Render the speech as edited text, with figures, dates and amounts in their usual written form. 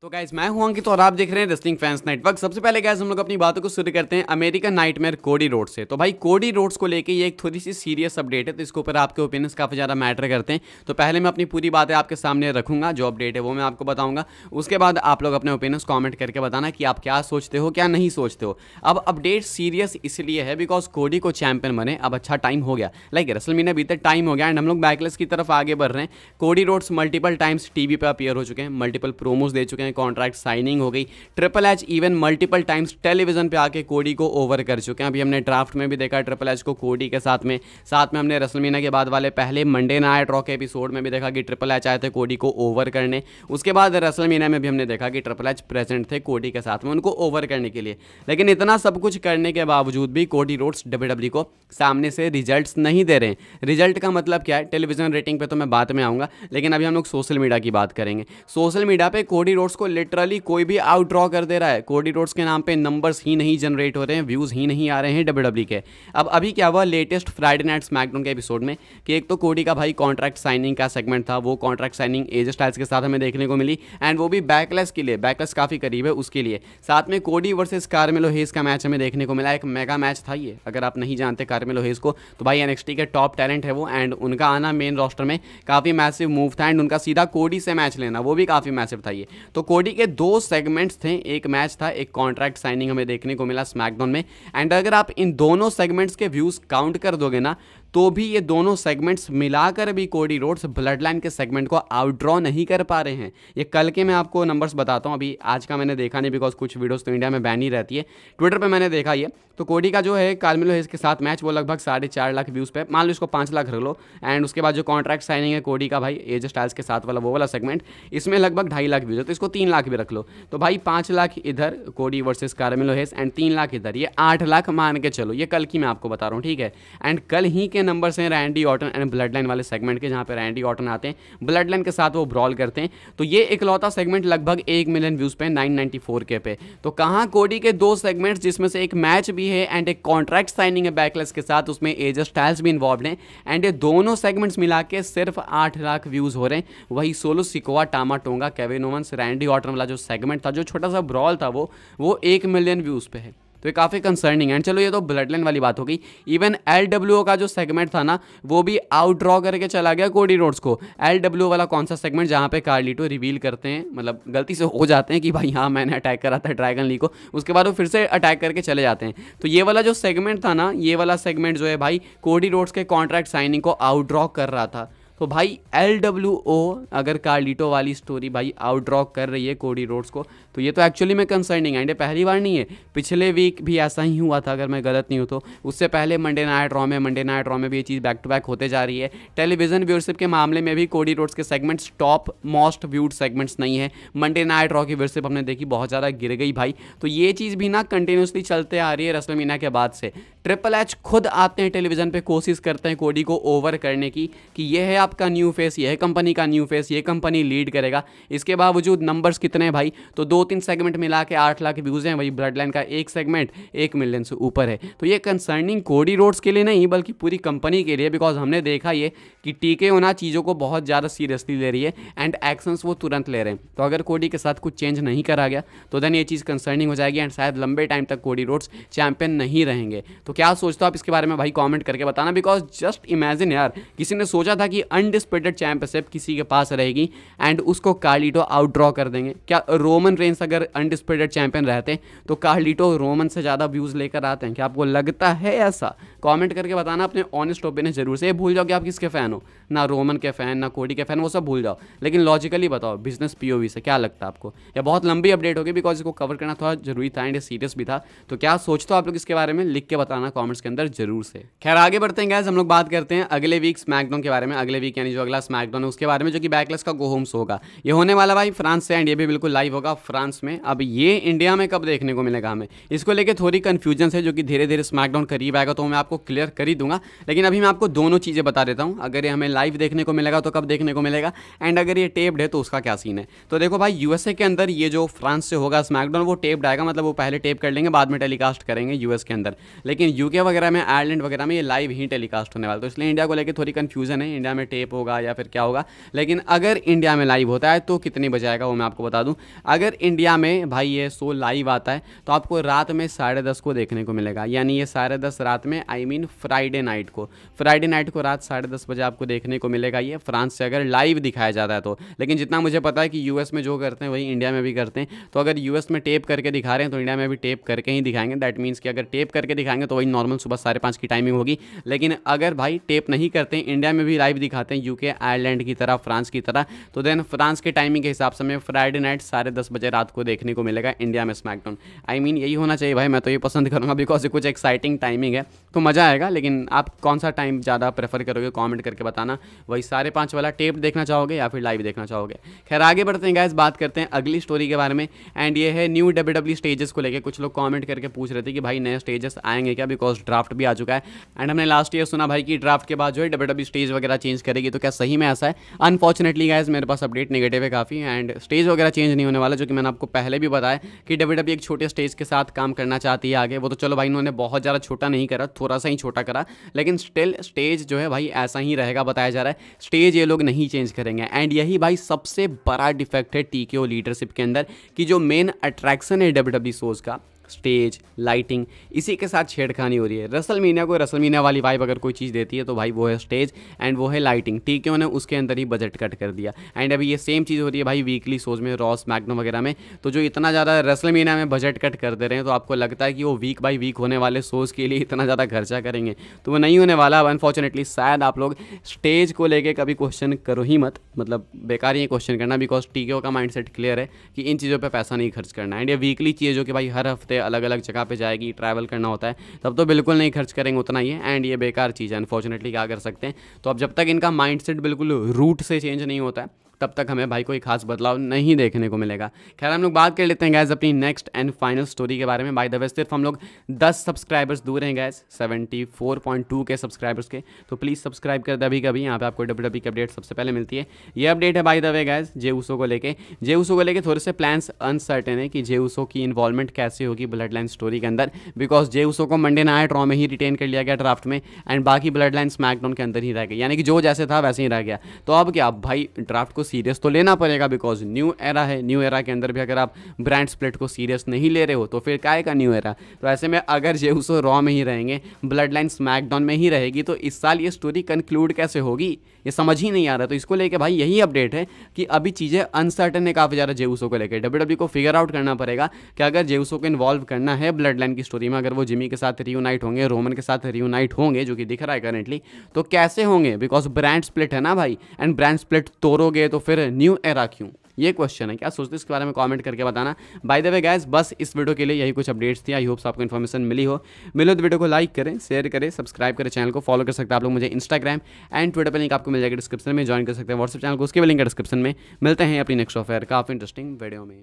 तो गाइस मैं हूं अंकित और आप देख रहे हैं रेसलिंग फैंस नेटवर्क। सबसे पहले गाइस हम लोग अपनी बातों को शुरू करते हैं अमेरिकन नाइटमेयर कोडी रोड से। तो भाई कोडी रोड्स को लेके ये एक थोड़ी सी सीरियस अपडेट है, तो इसके ऊपर आपके ओपिनियंस काफ़ी ज़्यादा मैटर करते हैं। तो पहले मैं अपनी पूरी बातें आपके सामने रखूंगा, जो अपडेट है वो मैं आपको बताऊंगा। उसके बाद आप लोग अपने ओपिनियंस कॉमेंट करके बताना कि आप क्या सोचते हो क्या नहीं सोचते हो। अब अपडेट सीरियस इसलिए है बिकॉज कोडी को चैंपियन बने अब अच्छा टाइम हो गया, लाइक रेसलमेनिया बीते टाइम हो गया एंड हम लोग बैकलेस की तरफ आगे बढ़ रहे हैं। Cody Rhodes multiple times TV पे अपीयर हो चुके हैं, मल्टीपल प्रोमोज दे चुके हैं, कॉन्ट्रैक्ट साइनिंग हो गई। Triple H even multiple times television पे आके कोडी को ओवर कर चुके हैं। अभी हमने ड्राफ्ट में भी देखा ट्रिपल एच को कोडी के साथ में हमने रेसलमेनिया के बाद वाले पहले मंडे नाइट रॉ के एपिसोड में भी देखा कि ट्रिपल एच आए थे कोडी को ओवर करने। उसके बाद रेसलमेनिया में भी हमने देखा कि ट्रिपल एच प्रेजेंट थे कोडी के साथ में उनको ओवर करने के लिए। लेकिन इतना सब कुछ करने के बावजूद भी कोडी रोड्स डब्ल्यूडब्ल्यूई को सामने से रिजल्ट्स नहीं दे रहे हैं। रिजल्ट का मतलब क्या है, टेलीविजन रेटिंग पे तो मैं बाद में आऊँगा, लेकिन अभी हम लोग सोशल मीडिया की बात करेंगे। सोशल मीडिया पे कोडी रोड्स को लिटरली कोई भी आउट ड्रॉ कर दे रहा है। कोडी रोड्स के नाम पे नंबर्स ही नहीं जनरेट हो रहे हैं, व्यूज़ ही नहीं आ रहे हैं डब्ल्यूडब्ल्यूई के। अब अभी क्या हुआ लेटेस्ट फ्राइडे नाइट स्मैकडाउन के एपिसोड में कि एक तो कोडी का भाई कॉन्ट्रैक्ट साइनिंग का सेगमेंट था, वो कॉन्ट्रैक्ट साइनिंग एजे स्टाइल्स के साथ हमें देखने को मिली एंड वो भी बैकलेस के लिए, बैकलेस काफ़ी करीब है उसके लिए। साथ में कोडी वर्सेस कार्मेलो हेज का मैच हमें देखने को मिला, एक मेगा मैच था ये। अगर आप नहीं जानते कार्मेलो हेज को तो भाई एनएक्सटी के टॉप टैलेंट है वो एंड उनका आना मेन रोस्टर में काफ़ी मैसिव मूव था एंड उनका सीधा कोडी से मैच लेना वो भी काफ़ी मैसिव था ये। तो कोडी के दो सेगमेंट्स थे, एक मैच था, एक कॉन्ट्रैक्ट साइनिंग हमें देखने को मिला स्मैकडाउन में। एंड अगर आप इन दोनों सेगमेंट्स के व्यूज़ काउंट कर दोगे ना तो भी ये दोनों सेगमेंट्स मिलाकर भी कोडी रोड्स ब्लड लाइन के सेगमेंट को आउटड्रॉ नहीं कर पा रहे हैं। ये कल के मैं आपको नंबर्स बताता हूँ, अभी आज का मैंने देखा नहीं बिकॉज कुछ वीडियोस तो इंडिया में बैन ही रहती है। ट्विटर पे मैंने देखा ये, तो कोडी का जो है कार्मेलो हेज के साथ मैच वो लगभग 4.5 लाख व्यूज़ पे, मान लो इसको 5 लाख रख लो। एंड उसके बाद जो कॉन्ट्रैक्ट साइनिंग है कोडी का भाई एजे स्टाइल्स के साथ वाला वो वाला सेगमेंट, इसमें लगभग 2.5 लाख व्यूज़ है, तो इसको 3 लाख भी रख लो। तो भाई 5 लाख इधर कोडी वर्सेस कार्मेलो हेज एंड 3 लाख इधर, ये 8 लाख मान के चलो। ये कल की मैं आपको बता रहा हूँ, ठीक है। एंड कल ही के नंबर्स हैं Randy Orton and blood line वाले सेगमेंट के, जहाँ पे रैंडी ऑर्टन आते हैं ब्लड लाइन के साथ वो ब्रॉल करते हैं। तो ये इकलौता सेगमेंट लगभग 1 मिलियन व्यूज़ पे 994K पे। तो कहाँ कोडी के दो सेगमेंट्स जिसमें से एक मैच भी है एंड एक कॉन्ट्रैक्ट साइनिंग है बैकलेस के साथ, उसमें एजे स्टाइल्स भी इन्वॉल्व हैं एंड ये दोनों सेगमेंट्स मिला के सिर्फ 8 लाख व्यूज़ हो रहे हैं। वही Solo Sikoa Tama Tonga Kevin Owens Randy Orton वाला जो सेगमेंट था, जो छोटा सा ब्रॉल था, वो 1 मिलियन व्यूज़ पे है। तो ये काफ़ी कंसर्निंग है। चलो ये तो ब्लड लाइन वाली बात हो गई। इवन एलडब्ल्यूओ का जो सेगमेंट था ना वो भी आउट ड्रॉ करके चला गया कोडी रोड्स को। एलडब्ल्यूओ वाला कौन सा सेगमेंट जहाँ पे कार्लिटो रिवील करते हैं, मतलब गलती से हो जाते हैं कि भाई हाँ मैंने अटैक करा था ड्रैगन ली को, उसके बाद वो फिर से अटैक करके चले जाते हैं। तो ये वाला जो सेगमेंट था ना, ये वाला सेगमेंट जो है भाई कोडी रोड्स के कॉन्ट्रैक्ट साइनिंग को आउट ड्रॉ कर रहा था। तो भाई एलडब्ल्यूओ अगर कार्लिटो वाली स्टोरी भाई आउट ड्रॉ कर रही है कोडी रोड्स को, तो ये तो एक्चुअली में कंसर्निंग है। एंड पहली बार नहीं है, पिछले वीक भी ऐसा ही हुआ था अगर मैं गलत नहीं हूँ तो। उससे पहले मंडे नाइट रॉ में भी ये चीज़ बैक टू बैक होते जा रही है। टेलीविजन व्यूअरशिप के मामले में भी कोडी रोड्स के segments top most viewed segments नहीं है। मंडे नाइट रॉ की व्यूअरशिप हमने देखी बहुत ज़्यादा गिर गई भाई। तो ये चीज़ भी ना कंटिन्यूसली चलते आ रही है रेसलमेनिया के बाद से। ट्रिपल एच खुद आते हैं टेलीविजन पे, कोशिश करते हैं कोडी को ओवर करने की कि ये है आपका न्यू फेस, ये है कंपनी का न्यू फेस, ये कंपनी लीड करेगा। इसके बावजूद नंबर्स कितने हैं भाई, तो 2-3 सेगमेंट मिला के 8 लाख व्यूज़ हैं। वही ब्लड लाइन का एक सेगमेंट 1 मिलियन से ऊपर है। तो ये कंसर्निंग कोडी रोड्स के लिए नहीं बल्कि पूरी कंपनी के लिए, बिकॉज हमने देखा ये कि टीके होना चीज़ों को बहुत ज़्यादा सीरियसली ले रही है एंड एक्शंस वो तुरंत ले रहे हैं। तो अगर कोडी के साथ कुछ चेंज नहीं करा गया तो देन ये चीज़ कंसर्निंग हो जाएगी एंड शायद लंबे टाइम तक कोडी रोड्स चैंपियन नहीं रहेंगे। तो क्या सोचते हो आप इसके बारे में भाई कमेंट करके बताना। बिकॉज जस्ट इमेजिन यार, किसी ने सोचा था कि अनडिस्प्यूटेड चैंपियनशिप किसी के पास रहेगी एंड उसको कार्लिटो आउट ड्रॉ कर देंगे। क्या रोमन रेंस अगर अनडिस्प्यूटेड चैंपियन रहते तो कार्लिटो रोमन से ज़्यादा व्यूज़ लेकर आते हैं? क्या आपको लगता है ऐसा? कमेंट करके बताना अपने ऑनेस्ट ओपिनियन जरूर से। ये भूल जाओ कि आप किसके फ़ैन हो, ना रोमन के फ़ैन ना कोडी के फ़ैन, वो सब भूल जाओ। लेकिन लॉजिकली बताओ बिजनेस पीओवी से क्या लगता है आपको। यह बहुत लंबी अपडेट होगी बिकॉज इसको कवर करना थोड़ा जरूरी था एंड सीरियस भी था। तो क्या सोचते हो आप लोग इसके बारे में, लिख के बताना कॉमेंट्स के अंदर जरूर से। खैर आगे बढ़ते हैं गाइस, हम लोग बात करते हैं अगले वीक स्मैकडाउन के बारे में। अगले वीक यानी जो अगला स्मैकडाउन है उसके बारे में, जो कि बैकलेस का गो होम्स होगा। ये होने वाला भाई फ्रांस से एंड ये भी बिल्कुल लाइव होगा फ्रांस में। अब ये इंडिया में कब देखने को मिलेगा हमें, इसको लेके थोड़ी कन्फ्यूजन है, जो कि धीरे धीरे स्मैकडाउन करीब आएगा तो मैं आपको क्लियर कर ही दूंगा। लेकिन अभी मैं आपको दोनों चीज़ें बता देता हूँ। अगर ये हमें लाइव देखने को मिलेगा तो कब देखने को मिलेगा, एंड अगर ये टेप्ड है तो उसका क्या सीन है। तो देखो भाई, यूएसए के अंदर ये जो फ्रांस से होगा स्मैकडाउन वो टेप्ड आएगा, मतलब वो पहले टेप कर लेंगे बाद में टेलीकास्ट करेंगे यूएस के अंदर। लेकिन यूके वगैरह में, आयरलैंड वगैरह में ये लाइव ही टेलीकास्ट होने वाला, तो इसलिए इंडिया को लेकर थोड़ी कन्फ्यूजन है, इंडिया में टेप होगा या फिर क्या होगा। लेकिन अगर इंडिया में लाइव होता है तो कितनी बजे आएगा वो मैं आपको बता दूं। अगर इंडिया में भाई ये शो लाइव आता है तो आपको रात में 10:30 को देखने को मिलेगा, यानी ये 10:30 रात में, आई मीन फ्राइडे नाइट को रात 10:30 बजे आपको देखने को मिलेगा ये, फ्रांस से अगर लाइव दिखाया जाता है तो। लेकिन जितना मुझे पता है कि यूएस में जो करते हैं वही इंडिया में भी करते हैं, तो अगर यूएस में टेप करके दिखा रहे हैं तो इंडिया में भी टेप करके ही दिखाएंगे। दैट मीन्स कि अगर टेप करके दिखाएंगे तो वही नॉर्मल सुबह 5:30 की टाइमिंग होगी। लेकिन अगर भाई टेप नहीं करते हैं, इंडिया में भी लाइव दिखाते हैं यूके आयरलैंड की तरह, फ्रांस की तरह, तो देन फ्रांस के टाइमिंग के हिसाब से हमें फ्राइडे नाइट 10:30 बजे रात को देखने को मिलेगा इंडिया में स्मैकडाउन। आई मीन यही होना चाहिए भाई, मैं तो ये पसंद करूँगा बिकॉज ये कुछ एक्साइटिंग टाइमिंग है तो मज़ा आएगा। लेकिन आप कौन सा टाइम ज़्यादा प्रेफर करोगे कमेंट करके बताना, वही 5:30 वाला टेप देखना चाहोगे या फिर लाइव देखना चाहोगे। खैर आगे बढ़ते हैं गाइस, बात करते हैं अगली स्टोरी के बारे में, एंड ये है न्यू WWE स्टेजेस को लेकर। कुछ लोग कमेंट करके पूछ रहे थे कि भाई नए स्टेजेस आएंगे क्या, बिकॉज ड्राफ्ट भी आ चुका है। एंड हमने लास्ट ईयर सुना भाई कि ड्राफ्ट के बाद जो है WWE स्टेज वगैरह चेंज करेगी, तो क्या सही में ऐसा है? अनफॉर्चुनेटली गाइस मेरे पास अपडेट नेगेटिव है काफ़ी, एंड स्टेज वगैरह चेंज नहीं होने वाला, जो कि मैंने आपको पहले भी बताया कि WWE एक छोटे स्टेज के साथ काम करना चाहती है आगे। वो तो चलो भाई इन्होंने बहुत ज़्यादा छोटा नहीं करा, थोड़ा सा ही छोटा करा, लेकिन स्टिल स्टेज जो है भाई ऐसा ही रहेगा बताया जा रहा है, स्टेज ये लोग नहीं चेंज करेंगे। एंड यही भाई सबसे बड़ा डिफेक्ट है TKO लीडरशिप के अंदर, कि जो मेन अट्रैक्शन है WWE शोज़ का, स्टेज, लाइटिंग, इसी के साथ छेड़खानी हो रही है। रसलमीनिया को रसलमीनिया वाली वाइब अगर कोई चीज़ देती है तो भाई वो है स्टेज एंड वो है लाइटिंग। TKO ने उसके अंदर ही बजट कट कर दिया। एंड अभी ये सेम चीज़ हो रही है भाई वीकली शोज़ में, रॉ, स्मैकडाउन वगैरह में। तो जो इतना ज़्यादा रसलमीनिया में बजट कट कर दे रहे हैं, तो आपको लगता है कि वो वीक बाई वीक होने वाले शोज़ के लिए इतना ज़्यादा खर्चा करेंगे, तो वो नहीं होने वाला। अनफॉर्चुनेटली शायद आप लोग स्टेज को लेके कभी क्वेश्चन करो ही मत, मतलब बेकार ही क्वेश्चन करना, बिकॉज TKO का माइंडसेट क्लियर है कि इन चीज़ों पे पैसा नहीं खर्च करना है। एंड ये वीकली चीज़ जो कि भाई हर हफ्ते अलग अलग जगह पे जाएगी, ट्रैवल करना होता है, तब तो बिल्कुल नहीं खर्च करेंगे उतना ही है। एंड ये बेकार चीज़ है, अनफॉर्चुनेटली क्या कर सकते हैं। तो अब जब तक इनका माइंडसेट बिल्कुल रूट से चेंज नहीं होता है, तब तक हमें भाई कोई खास बदलाव नहीं देखने को मिलेगा। खैर हम लोग बात कर लेते हैं गैस अपनी नेक्स्ट एंड फाइनल स्टोरी के बारे में। बाय द वे सिर्फ हम लोग 10 सब्सक्राइबर्स दूर हैं गैस 74.2 के सब्सक्राइबर्स के, तो प्लीज़ सब्सक्राइब कर दे अभी कभी, यहाँ पे आपको WWE की अपडेट सबसे पहले मिलती है। ये अपडेट है बाय द वे गैस जे उसो को लेके थोड़े से प्लान्स अनसर्टेन है कि जे उसो की इन्वॉल्वमेंट कैसे होगी ब्लड लाइन स्टोरी के अंदर, बिकॉज जे उसो को मंडे नाइट रॉ में ही रिटेन कर लिया गया ड्राफ्ट में, एंड बाकी ब्लड लाइन स्मैकडाउन के अंदर ही रह गई, यानी कि जो जैसे था वैसे ही रह गया। तो अब क्या, भाई ड्राफ्ट को सीरियस तो लेना पड़ेगा, बिकॉज न्यू एरा है। न्यू एरा के अंदर भी अगर आप ब्रांड स्प्लिट को सीरियस नहीं ले रहे हो तो फिर काय का न्यू एरा। तो ऐसे में अगर जे उसो रॉ में ही रहेंगे, ब्लड लाइन स्मैकडाउन में ही रहेगी, तो इस साल ये स्टोरी कंक्लूड कैसे होगी, ये समझ ही नहीं आ रहा। तो इसको लेके भाई यही अपडेट है कि अभी चीज़ें अनसर्टन है काफ़ी ज़्यादा जे उसो को लेकर। WWE को फिगर आउट करना पड़ेगा कि अगर जे उसो को इन्वॉल्व करना है ब्लड लाइन की स्टोरी में, अगर वो जिमी के साथ रियूनाइट होंगे, रोमन के साथ रियूनाइट होंगे, जो कि दिख रहा है करेंटली, तो कैसे होंगे, बिकॉज ब्रांड स्प्लिट है ना भाई। एंड ब्रांड स्प्लिट तोड़ोगे तो फिर न्यू एरा क्यों, ये क्वेश्चन है। क्या सोचते इसके बारे में कमेंट करके बताना। बाय द वे गाइस बस इस वीडियो के लिए यही कुछ अपडेट्स थी। आई होप्स आपको इन्फॉर्मेशन मिली हो। मिलो तो वीडियो को लाइक करें, शेयर करें, सब्सक्राइब करें, चैनल को फॉलो कर सकते हैं आप लोग मुझे इंस्टाग्राम एंड ट्विटर पर, लिंक आपको मिल जाएगा डिस्क्रिप्शन में। ज्वाइन कर सकते हैं व्हाट्सएप चैनल को, उसके भी लिंक है डिस्क्रिप्शन में। मिलते हैं अपनी नेक्स्ट ऑफर काफ़ी इंटरेस्टिंग वीडियो में।